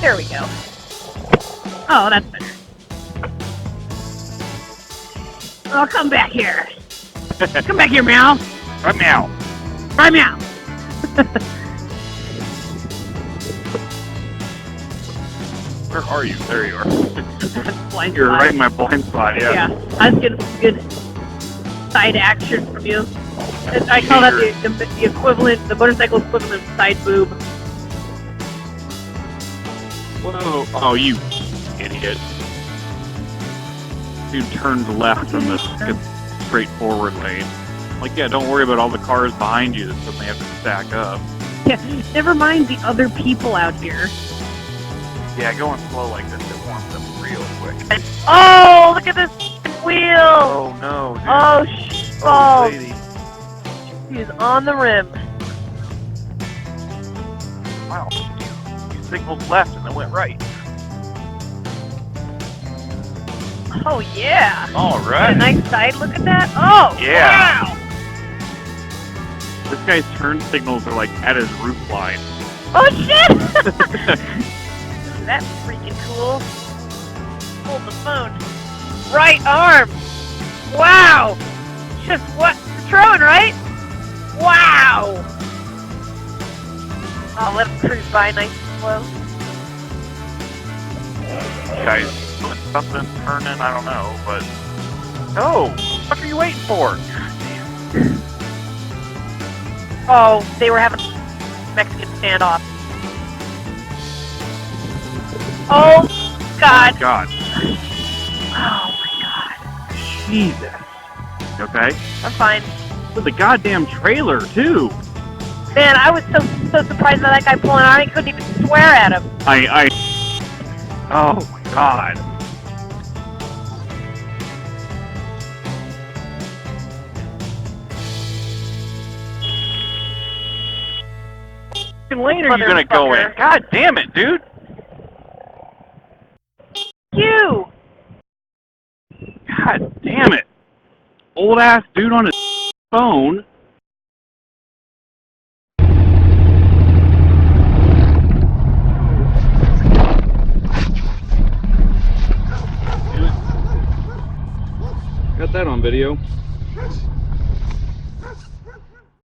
There we go. Oh, that's better. Oh, come back here. Come back here, meow. Right now. Right, meow. Where are you? There you are. Blind You're spot. right in my blind spot, yeah. Yeah, I was getting some good side action from you. I call that the equivalent, the motorcycle equivalent of side boob. Whoa. Oh, you idiot. Dude turned left from this straightforward lane. Like, yeah, don't worry about all the cars behind you that suddenly have to stack up. Yeah, never mind the other people out here. Yeah, going slow like this, it warms up real quick. Oh, look at this wheel! Oh, no, dude. Oh, Oh, lady. He's on the rim. Wow. You signaled left and then went right. Oh, yeah. All Got right. a nice side look at that. Oh, Yeah. wow. This guy's turn signals are like at his roof line. Oh, shit! That's freaking cool. Hold the phone. Right arm. Wow. Just what? Throwing, right? Wow. Oh, let him cruise by nice and slow. Guys doing something, turning, I don't know, but... No! What are you waiting for? Oh, they were having Mexican standoff. Oh, God. Oh, God. Oh, my God. Jesus. You okay? I'm fine. With the goddamn trailer, too. Man, I was so surprised by that guy pulling out. I couldn't even swear at him. Oh, my God. Lane are you gonna go in? God damn it, dude! You! God damn it! Old ass dude on his phone. Got that on video.